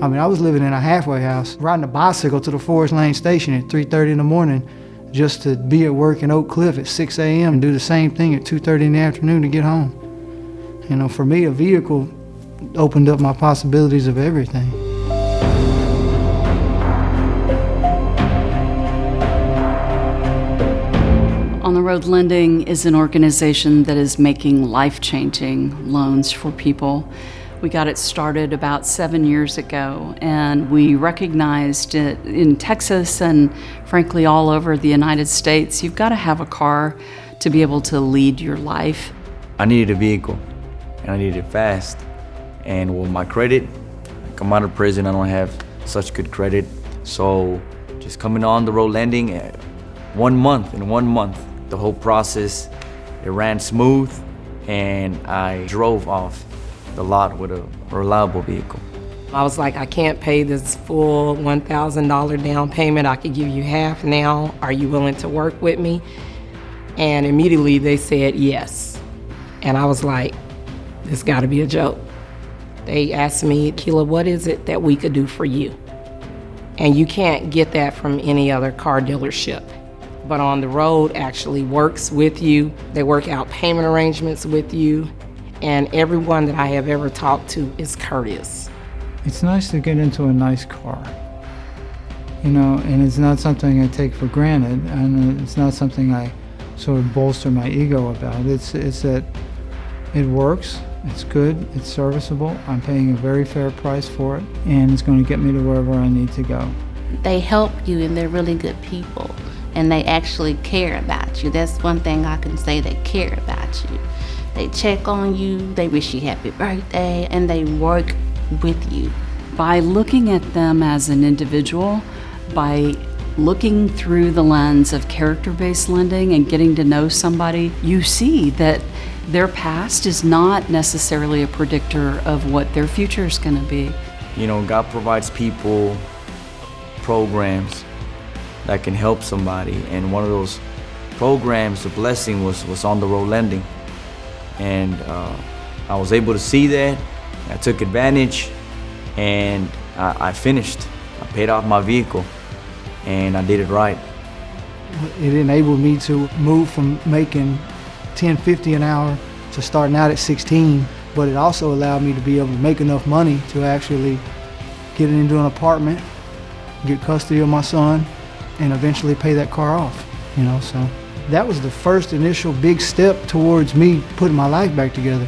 I mean, I was living in a halfway house, riding a bicycle to the Forest Lane station at 3:30 in the morning just to be at work in Oak Cliff at 6 a.m. and do the same thing at 2:30 in the afternoon to get home. You know, for me, a vehicle opened up my possibilities of everything. On the Road Lending is an organization that is making life-changing loans for people. We got it started about 7 years ago, and we recognized it in Texas and frankly all over the United States. You've got to have a car to be able to lead your life. I needed a vehicle, and I needed it fast. And with my credit, I come out of prison, I don't have such good credit. So just coming on the Road Lending, in 1 month, the whole process, it ran smooth, and I drove off the lot with a reliable vehicle. I was like, I can't pay this full $1,000 down payment. I could give you half now. Are you willing to work with me? And immediately they said yes. And I was like, this gotta be a joke. They asked me, Keela, what is it that we could do for you? And you can't get that from any other car dealership. But On the Road actually works with you. They work out payment arrangements with you. And everyone that I have ever talked to is courteous. It's nice to get into a nice car, you know, and it's not something I take for granted, and it's not something I sort of bolster my ego about. It's that it works, it's good, it's serviceable, I'm paying a very fair price for it, and it's going to get me to wherever I need to go. They help you, and they're really good people, and they actually care about you. That's one thing I can say, they care about you. They check on you, they wish you happy birthday, and they work with you. By looking at them as an individual, by looking through the lens of character-based lending and getting to know somebody, you see that their past is not necessarily a predictor of what their future is going to be. You know, God provides people programs that can help somebody, and one of those programs, the blessing was On the Road Lending. And I was able to see that. I took advantage, and I finished. I paid off my vehicle, and I did it right. It enabled me to move from making $10.50 an hour to starting out at 16, but it also allowed me to be able to make enough money to actually get into an apartment, get custody of my son, and eventually pay that car off, you know, so. That was the first initial big step towards me putting my life back together.